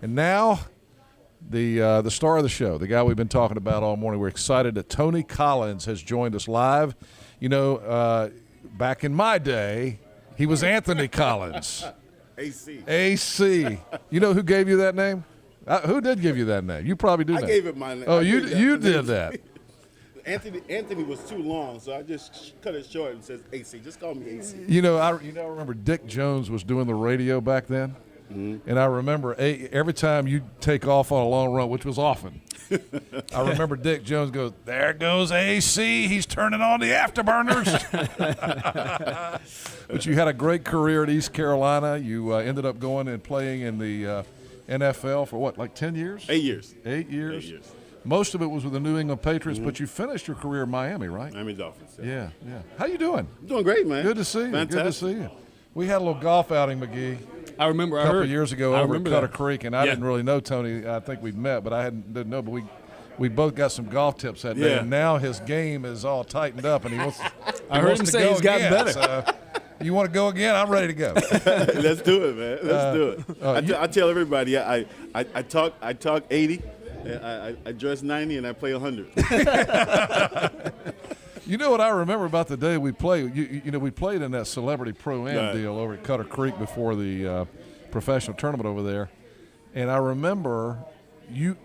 And now the star of the show, the guy we've been talking about all morning. We're excited that Tony Collins has joined us live. You know, back in my day, he was Anthony Collins. AC. AC. You know who gave you that name? Who did give you that name? You probably did. I gave it my name. Oh, you did that. Anthony was too long, so I just cut it short and says AC. Just call me AC. You know, I remember Dick Jones was doing the radio back then, and I remember every time you take off on a long run, which was often, I remember Dick Jones goes, "There goes AC. He's turning on the afterburners." But you had a great career at East Carolina. You ended up going and playing in the NFL for what, like 10 years? 8 years. 8 years. 8 years. Most of it was with the New England Patriots, but you finished your career in Miami, right? Miami Dolphins. Yeah. How you doing? I'm doing great, man. Good to see you. Fantastic. Good to see you. We had a little golf outing, McGee. I remember. A couple of years ago over at Cutter that. Creek, and I didn't really know Tony. I think we'd met, but I didn't know. But we both got some golf tips that day, and now his game is all tightened up, and he wants. I heard him say he's gotten better. So, you want to go again? I'm ready to go. Let's do it, man. Let's do it. I tell everybody, I talk 80, I dress 90, and I play 100. You know what I remember about the day we played? You know, we played in that Celebrity Pro-Am Right. deal over at Cutter Creek before the professional tournament over there, and I remember you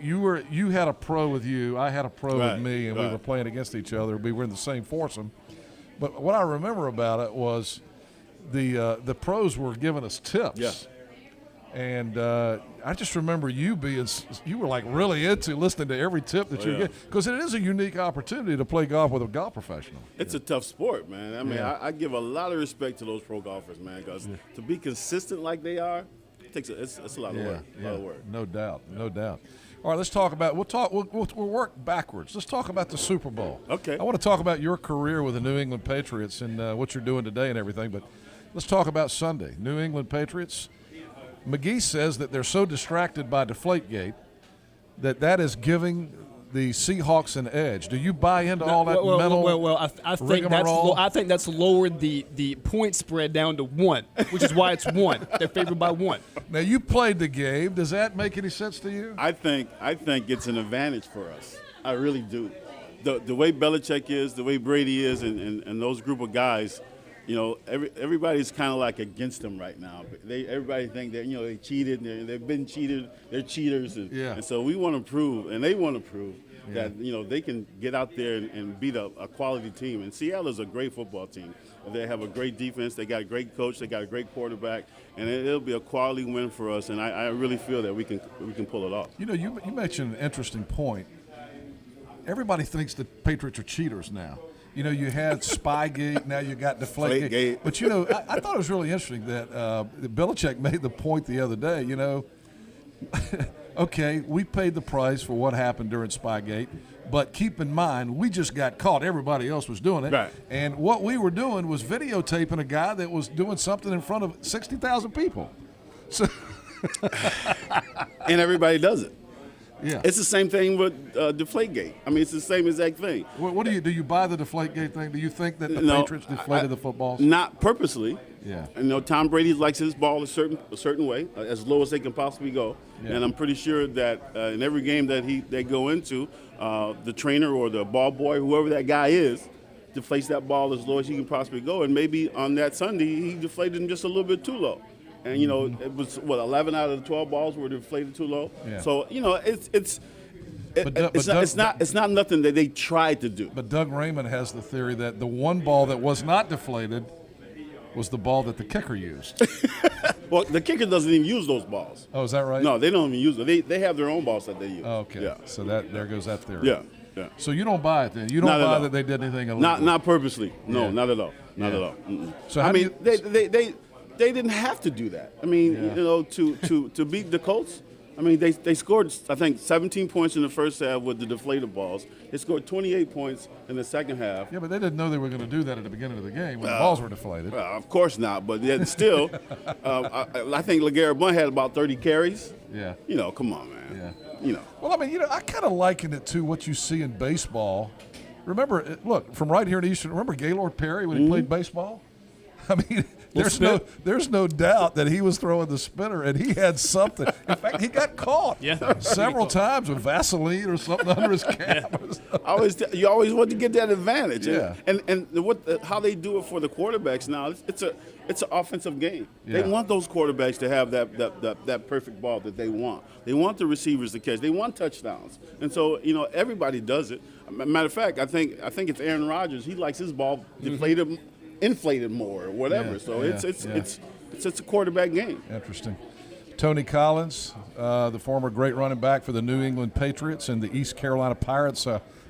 had a pro with you, I had a pro with me, and we were playing against each other. We were in the same foursome. But what I remember about it was the pros were giving us tips. Yeah. And I just remember you were like really into listening to every tip that you get, because it is a unique opportunity to play golf with a golf professional. It's a tough sport, man. I mean, I give a lot of respect to those pro golfers, man, because to be consistent like they are, it's a lot of work. A lot of work. No doubt. All right, let's talk about. We'll work backwards. Let's talk about the Super Bowl. Okay. I want to talk about your career with the New England Patriots and what you're doing today and everything. But let's talk about Sunday. New England Patriots. McGee says that they're so distracted by Deflategate that is giving the Seahawks an edge. Do you buy into all that mental? I think that's lowered the point spread down to 1, which is why it's 1. They're favored by 1. Now you played the game. Does that make any sense to you? I think it's an advantage for us. I really do. The way Belichick is, the way Brady is, and those group of guys, you know, everybody's kind of like against them right now. Everybody think that, you know, they cheated, they've been cheated, they're cheaters, and so we want to prove, and they want to prove that, you know, they can get out there and beat a quality team. And Seattle is a great football team. They have a great defense, they got a great coach, they got a great quarterback, and it'll be a quality win for us. And I really feel that we can pull it off. You know, you mentioned an interesting point. Everybody thinks the Patriots are cheaters now. You know, you had Spygate, now you got Deflategate. But, you know, I thought it was really interesting that Belichick made the point the other day, you know, okay, we paid the price for what happened during Spygate, but keep in mind, we just got caught. Everybody else was doing it. Right. And what we were doing was videotaping a guy that was doing something in front of 60,000 people. So and everybody does it. Yeah. It's the same thing with Deflategate. I mean, it's the same exact thing. What do you buy the Deflategate thing? Do you think that the Patriots deflated the footballs? Not purposely. Yeah. You know, Tom Brady likes his ball a certain way, as low as they can possibly go. Yeah. And I'm pretty sure that in every game that they go into, the trainer or the ball boy, whoever that guy is, deflates that ball as low as he can possibly go. And maybe on that Sunday, he deflated him just a little bit too low. And, you know, it was, 11 out of the 12 balls were deflated too low. Yeah. So, you know, it's not nothing that they tried to do. But Doug Raymond has the theory that the one ball that was not deflated was the ball that the kicker used. Well, the kicker doesn't even use those balls. Oh, is that right? No, they don't even use them. They have their own balls that they use. Oh, okay. Yeah. So there goes that theory. Yeah. So you don't buy it then? You don't buy that they did anything illegal? Not purposely. No, not at all. Not at all. Mm-mm. So I mean, they didn't have to do that. I mean, you know, to beat the Colts, I mean, they scored, I think, 17 points in the first half with the deflated balls. They scored 28 points in the second half. Yeah, but they didn't know they were going to do that at the beginning of the game when the balls were deflated. Well, of course not, but yet still, I think LeGarrette Blount had about 30 carries. Yeah. You know, come on, man. Yeah. You know. Well, I mean, you know, I kind of liken it to what you see in baseball. Remember, look, from right here in Eastern, remember Gaylord Perry when he played baseball? I mean, There's no doubt that he was throwing the spinner, and he had something. In fact, he got caught several times with Vaseline or something under his cap. You always want to get that advantage. Yeah. And how they do it for the quarterbacks now, it's an offensive game. Yeah. They want those quarterbacks to have that perfect ball that they want. They want the receivers to catch. They want touchdowns. And so, everybody does it. Matter of fact, I think it's Aaron Rodgers. He likes his ball deflated, inflated more or whatever. It's a quarterback game. Interesting. Tony Collins, the former great running back for the New England Patriots and the East Carolina Pirates,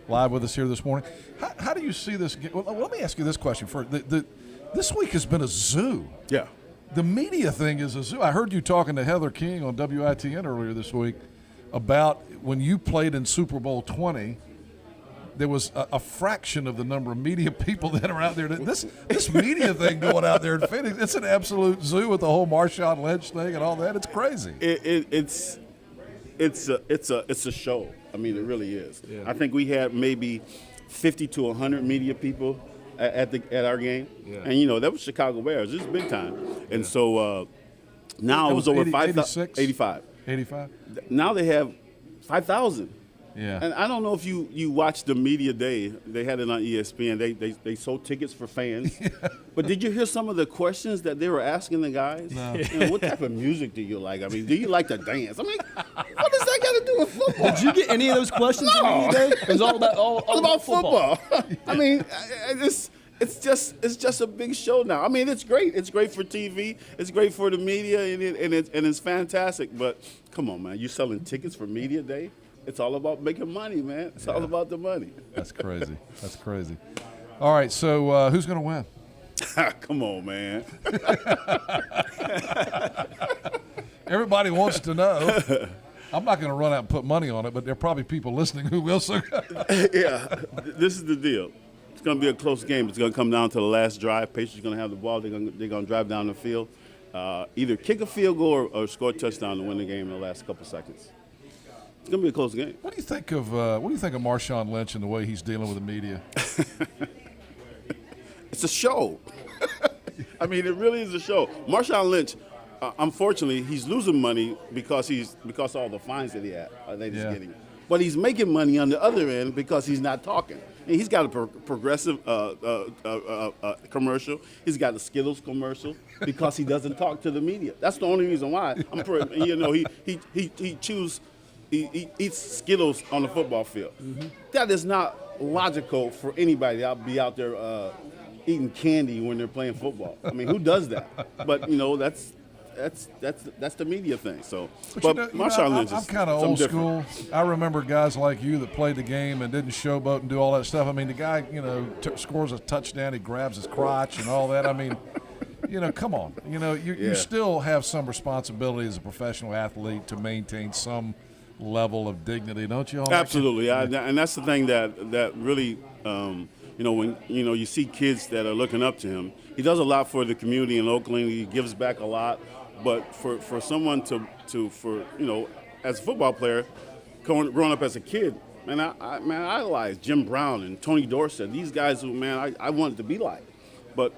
live with us here this morning. How do you see this? Well, let me ask you this question first. This week has been a zoo. Yeah. The media thing is a zoo. I heard you talking to Heather King on WITN earlier this week about when you played in Super Bowl 20. There was a fraction of the number of media people that are out there. This media thing going out there in Phoenix, it's an absolute zoo with the whole Marshawn Lynch thing and all that. It's crazy. It's a show. I mean, it really is. Yeah. I think we had maybe 50 to 100 media people at our game, and that was Chicago Bears. This is big time, and so now it was over 5,000. 85. 85. Now they have 5,000. Yeah. And I don't know if you watched the media day. They had it on ESPN. They sold tickets for fans. But did you hear some of the questions that they were asking the guys? No. What type of music do you like? I mean, do you like to dance? I mean, what does that got to do with football? Did you get any of those questions? No. It was all about football. I mean, it's just a big show now. I mean, it's great. It's great for TV. It's great for the media, and it's fantastic. But come on, man, you selling tickets for media day? It's all about making money, man. It's all about the money. That's crazy. That's crazy. All right, so who's going to win? Come on, man. Everybody wants to know. I'm not going to run out and put money on it, but there are probably people listening who will. So yeah, this is the deal. It's going to be a close game. It's going to come down to the last drive. Patriots are going to have the ball. They're going to drive down the field, either kick a field goal or score a touchdown to win the game in the last couple seconds. It's going to be a close game. What do you think of Marshawn Lynch and the way he's dealing with the media? It's a show. I mean, it really is a show. Marshawn Lynch, unfortunately, he's losing money because of all the fines that he's getting. But he's making money on the other end because he's not talking. And he's got a progressive commercial. He's got a Skittles commercial because he doesn't talk to the media. That's the only reason why. He eats Skittles on the football field. Mm-hmm. That is not logical for anybody to be out there eating candy when they're playing football. I mean, who does that? But that's the media thing. So, but Marshawn Lynch is I'm kind of old school. I remember guys like you that played the game and didn't showboat and do all that stuff. I mean, the guy, scores a touchdown, he grabs his crotch and all that. I mean, come on. You still have some responsibility as a professional athlete to maintain some level of dignity, don't you? Absolutely, and that's the thing that really, when you see kids that are looking up to him. He does a lot for the community in Oakland. He gives back a lot, but for someone to as a football player, growing up as a kid, man, I idolized Jim Brown and Tony Dorsett. These guys who, man, I wanted to be like. But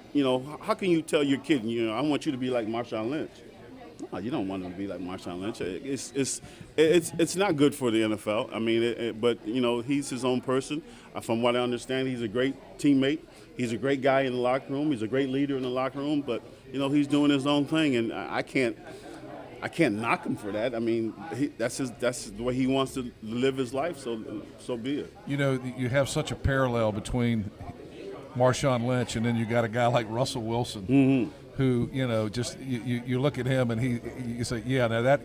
how can you tell your kid, I want you to be like Marshawn Lynch? No, you don't want him to be like Marshawn Lynch. It's not good for the NFL. I mean, but he's his own person. From what I understand, he's a great teammate. He's a great guy in the locker room. He's a great leader in the locker room. But he's doing his own thing, and I can't knock him for that. I mean, that's the way he wants to live his life. So be it. You have such a parallel between Marshawn Lynch and then you got a guy like Russell Wilson. Mm-hmm. Who just you look at him and you say, yeah, now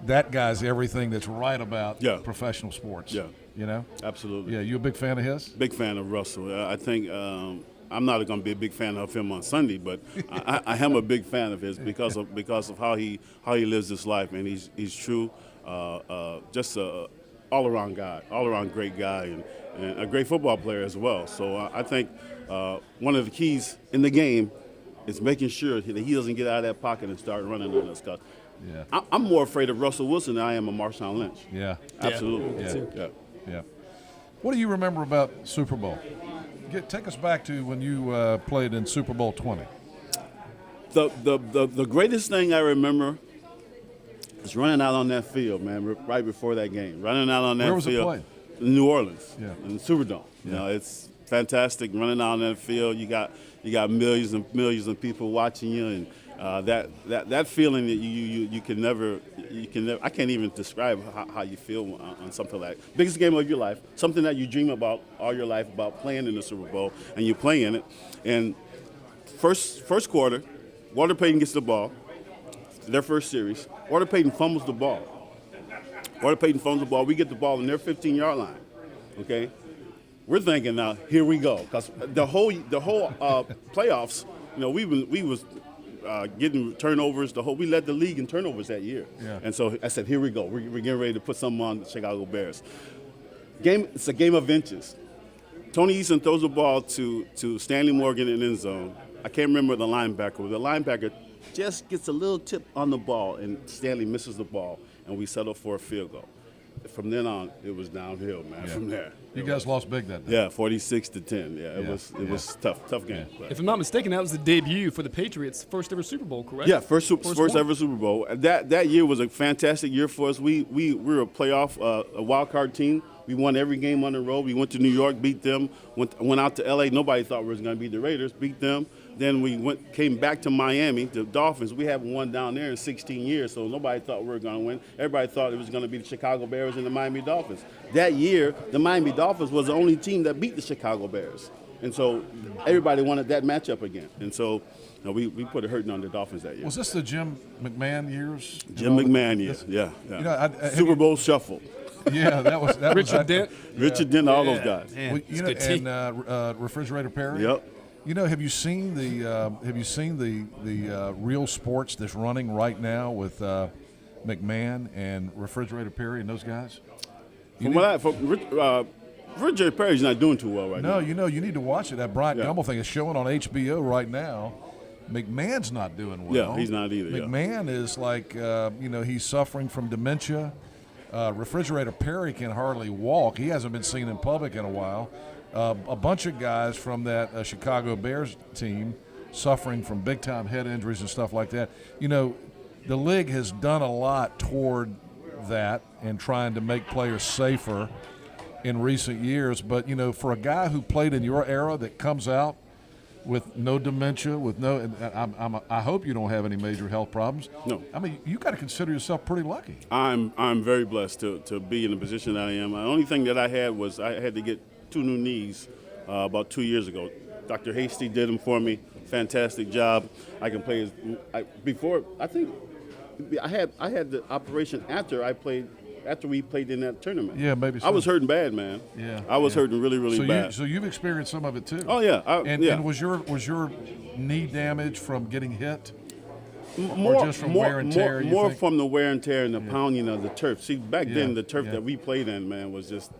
that guy's everything that's right about professional sports. Yeah, absolutely. Yeah, you a big fan of his? Big fan of Russell. I think I'm not going to be a big fan of him on Sunday, but I am a big fan of his because of how he lives his life, and he's true, just a all around guy, all around great guy, and a great football player as well. So I think one of the keys in the game. It's making sure that he doesn't get out of that pocket and start running on us. Cause I'm more afraid of Russell Wilson than I am of Marshawn Lynch. Yeah. Absolutely. Yeah. What do you remember about Super Bowl? Take us back to when you played in Super Bowl 20. The greatest thing I remember is running out on that field, man, right before that game. Running out on that Where was field. it played? In New Orleans. Yeah. In the Superdome. Yeah. You know, it's fantastic running out on that field. You got millions and millions of people watching you, and that feeling that you can never I can't even describe how you feel on something like that. Biggest game of your life, something that you dream about all your life, about playing in the Super Bowl, and you play in it. And first quarter, Walter Payton gets the ball, their first series. Walter Payton fumbles the ball. We get the ball in their 15-yard line. Okay, we're thinking now, here we go, because the whole playoffs, you know, we was getting turnovers. We led the league in turnovers that year. Yeah. And so I said, here we go. We're getting ready to put something on the Chicago Bears. It's a game of inches. Tony Eason throws the ball to Stanley Morgan in the end zone. I can't remember the linebacker. The linebacker just gets a little tip on the ball, and Stanley misses the ball, and we settle for a field goal. From then on, it was downhill, man. Yeah. From there, You guys lost big that day. yeah, 46-10. Yeah, it was tough game. But- If I'm not mistaken, that was the debut for the Patriots' first ever Super Bowl, correct? Yeah, first one? ever Super Bowl. That year was a fantastic year for us. We were a playoff, a wild card team. We won every game on the road. We went to New York, beat them. Went out to L.A. Nobody thought we was going to beat the Raiders. Beat them. Then we came back to Miami, the Dolphins. We haven't won down there in 16 years, so nobody thought we were going to win. Everybody thought it was going to be the Chicago Bears and the Miami Dolphins. That year, the Miami Dolphins was the only team that beat the Chicago Bears. And so everybody wanted that matchup again. And so we put a hurting on the Dolphins that year. Was this the Jim McMahon years? Jim McMahon years, yeah. You know, Super Bowl shuffle. Yeah, that was Richard Dent. Richard Dent, all those guys. Man, Well, it's you a know, good team. and Refrigerator Perry. Yep. You know, have you seen the Real Sports that's running right now with McMahon and Refrigerator Perry and those guys? Refrigerator Perry's not doing too well right now. No, you know, you need to watch it. That Bryant Yeah. Gumbel thing is showing on HBO right now. McMahon's not doing well. Yeah, he's not either, yeah. McMahon is like, he's suffering from dementia. Refrigerator Perry can hardly walk. He hasn't been seen in public in a while. A bunch of guys from that Chicago Bears team suffering from big-time head injuries and stuff like that. You know, the league has done a lot toward that and trying to make players safer in recent years. But, you know, for a guy who played in your era that comes out with no dementia, with no – I hope you don't have any major health problems. No. I mean, you got to consider yourself pretty lucky. I'm very blessed to be in the position that I am. The only thing that I had was I had to get 2 new knees about 2 years ago. Dr. Hasty did them for me. Fantastic job. I can play I had the operation after we played in that tournament. Yeah, maybe so. I was hurting bad, man. Yeah, I was hurting really, really bad. So you've experienced some of it too. Oh yeah. And was your knee damage from getting hit? More just from wear and tear, you More think? from the wear and tear and the pounding of the turf. See, back Yeah, then the turf yeah. that we played in, man, was just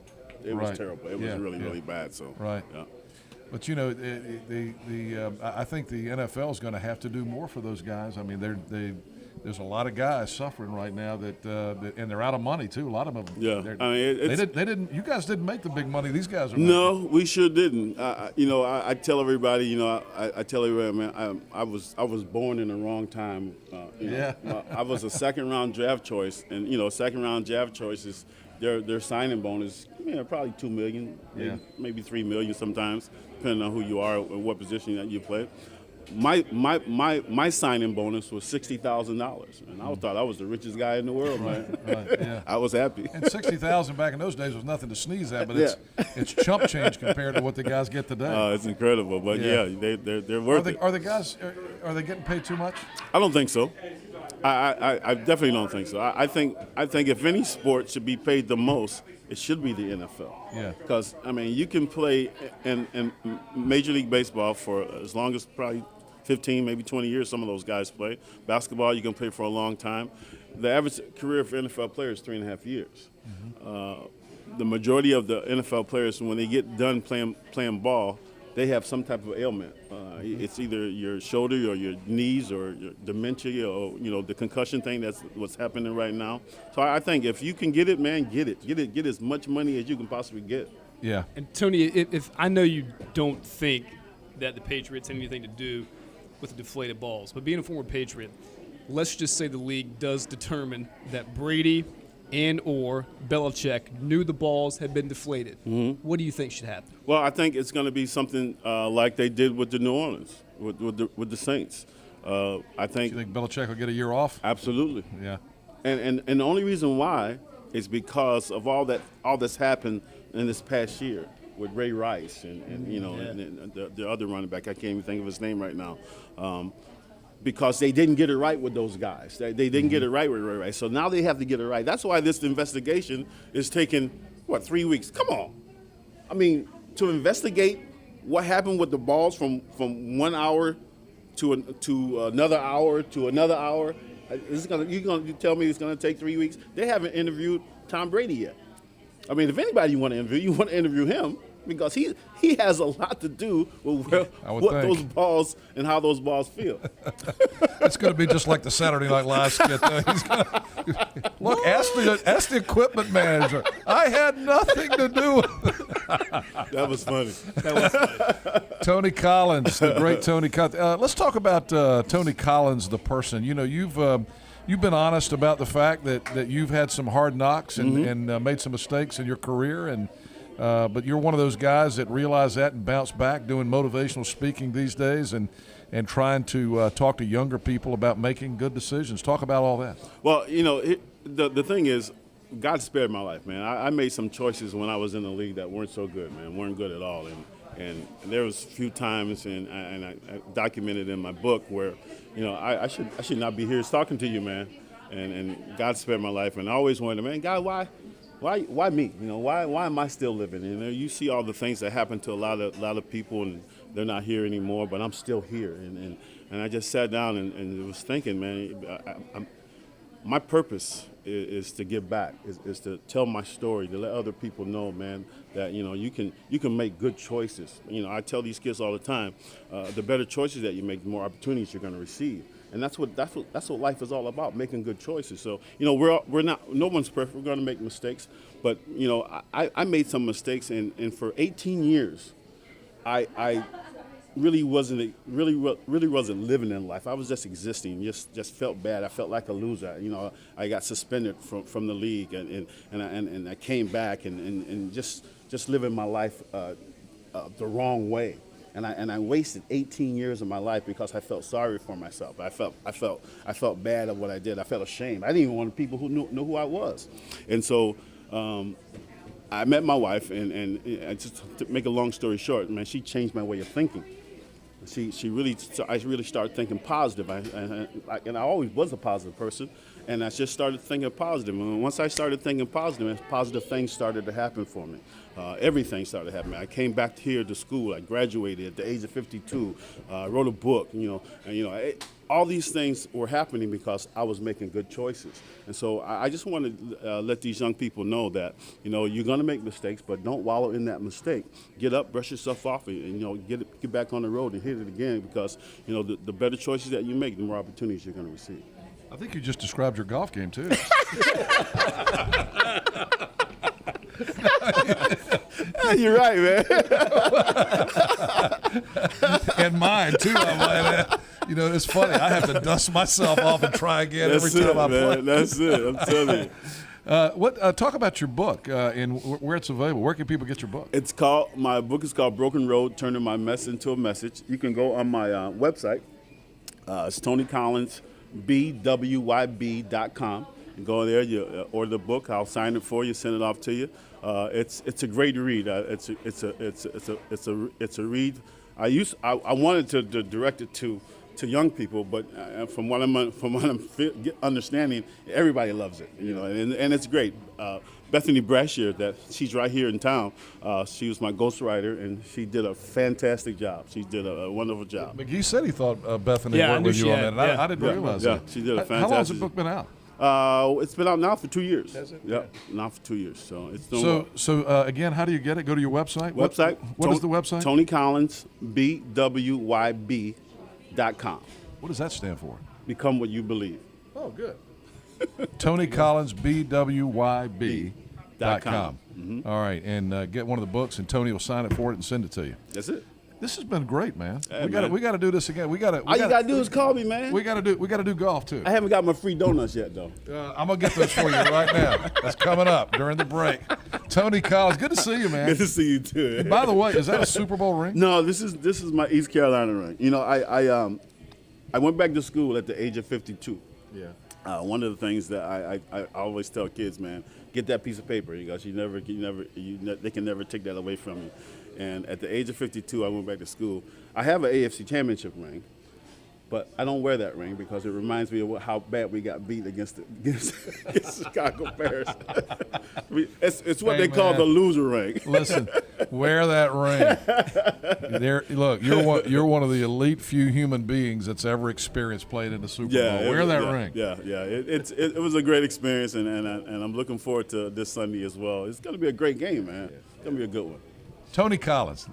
it was Right. terrible. It Yeah, was really, yeah. really bad. So Right. Yeah. But you know, I think the NFL is going to have to do more for those guys. I mean, there's a lot of guys suffering right now that and they're out of money too. A lot of them. Yeah. they're- I mean, they didn't. You guys didn't make the big money. These guys are. No, we sure didn't. I tell everybody, I tell everybody, man, I was born in the wrong time. Yeah. I was a second round draft choice, and second round draft choices, their signing bonus, probably $2 million, Yeah. maybe $3 million sometimes, depending on who you are and what position that you play. My signing bonus was $60,000, and I thought I was the richest guy in the world, man. Right, yeah. I was happy. And 60,000 back in those days was nothing to sneeze at, but it's chump change compared to what the guys get today. It's incredible, but Yeah. they're worth it. Are the guys are they getting paid too much? I don't think so. I definitely don't think so. I think if any sport should be paid the most, it should be the NFL. Yeah. Because you can play in Major League Baseball for as long as probably 15, maybe 20 years. Some of those guys play. Basketball, you can play for a long time. The average career for NFL players is 3.5 years. Mm-hmm. The majority of the NFL players, when they get done playing ball, they have some type of ailment. It's either your shoulder or your knees or your dementia or the concussion thing. That's what's happening right now. So I think if you can get it, man, get it. Get as much money as you can possibly get. Yeah. And Tony, if I know you don't think that the Patriots have anything to do with the deflated balls. But being a former Patriot, let's just say the league does determine that Brady and or Belichick knew the balls had been deflated. Mm-hmm. What do you think should happen? Well, I think it's going to be something like they did with the New Orleans, with the Saints. I think. Do you think Belichick will get a year off? Absolutely. Yeah. And the only reason why is because of all that's happened in this past year with Ray Rice and the other running back. I can't even think of his name right now. Because they didn't get it right with those guys. They didn't get it right with Ray Rice. So now they have to get it right. That's why this investigation is taking, 3 weeks? Come on. I mean, to investigate what happened with the balls from 1 hour to another hour to another hour, you're going to tell me it's going to take 3 weeks? They haven't interviewed Tom Brady yet. I mean, if anybody you want to interview him, because he has a lot to do with those balls and how those balls feel. It's going to be just like the Saturday Night Live skit. Look, ask the equipment manager. I had nothing to do with it. That was funny. Tony Collins, the great Tony Collins. Let's talk about Tony Collins, the person. You know, you've been honest about the fact that you've had some hard knocks and made some mistakes in your career, and but you're one of those guys that realize that and bounce back, doing motivational speaking these days and trying to talk to younger people about making good decisions. Talk about all that. Well, the thing is, God spared my life, man. I made some choices when I was in the league that weren't so good, man, weren't good at all. And there was a few times, and I documented in my book where, I should not be here talking to you, man. And God spared my life, and I always wondered, man, God, why me? Why am I still living? You see all the things that happen to a lot of people, and they're not here anymore, but I'm still here. And I just sat down and was thinking, man, my purpose is to give back, is to tell my story, to let other people know, man, that you can make good choices. I tell these kids all the time, the better choices that you make, the more opportunities you're going to receive. And that's what life is all about, making good choices. So, we're not, no one's perfect. We're going to make mistakes. But, I made some mistakes, and for 18 years, I really wasn't living in life. I was just existing, just felt bad. I felt like a loser. I got suspended from the league, and I came back and just living my life the wrong way. And I wasted 18 years of my life because I felt sorry for myself. I felt bad at what I did. I felt ashamed. I didn't even want people who knew who I was. And so I met my wife, and just to make a long story short, man, she changed my way of thinking. I really started thinking positive. And I always was a positive person, and I just started thinking positive. And once I started thinking positive things started to happen for me. Everything started happening. I came back here to school. I graduated at the age of 52. I wrote a book. All these things were happening because I was making good choices. And so I just want to let these young people know that you're going to make mistakes, but don't wallow in that mistake. Get up, brush yourself off, and get back on the road and hit it again, because the better choices that you make, the more opportunities you're going to receive. I think you just described your golf game too. You're right, man. And mine too. I might add. It's funny. I have to dust myself off and try again every time I play. That's it. I'm telling you. Talk about your book and where it's available. Where can people get your book? My book is called Broken Road: Turning My Mess into a Message. You can go on my website. It's TonyCollinsBWYB.com. You go there, you order the book. I'll sign it for you, send it off to you. It's a great read. It's a read. I wanted to direct it to young people, but from what I'm understanding, everybody loves it. And it's great. Bethany Brashear, she's right here in town. She was my ghostwriter, and she did a fantastic job. She did a wonderful job. McGee said he thought Bethany worked with you on that. I didn't realize that. Yeah, she did a fantastic job. How long has the book been out? It's been out now for 2 years. Has it? Yep, now for 2 years. So it's so again, how do you get it? Go to your website. What is the website? TonyCollinsBWYB.com. What does that stand for? Become what you believe. Oh, good. TonyCollinsBWYB.com. Mm-hmm. All right, and get one of the books, and Tony will sign it for it and send it to you. That's it. This has been great, man. Hey, we got to do this again. All you gotta do is call me, man. We got to do golf too. I haven't got my free donuts yet, though. I'm gonna get those for you right now. That's coming up during the break. Tony Collins, good to see you, man. Good to see you too. By the way, is that a Super Bowl ring? No, this is my East Carolina ring. You know, I went back to school at the age of 52. Yeah. One of the things that I always tell kids, man, get that piece of paper because they can never take that away from you. And at the age of 52, I went back to school. I have an AFC Championship ring, but I don't wear that ring because it reminds me of how bad we got beat against Chicago Bears. It's what they call the loser ring. Listen, wear that ring. Look, you're one of the elite few human beings that's ever experienced playing in the Super Bowl. Wear that ring. Yeah. It was a great experience, and I'm looking forward to this Sunday as well. It's going to be a great game, man. It's going to be a good one. Tony Collins,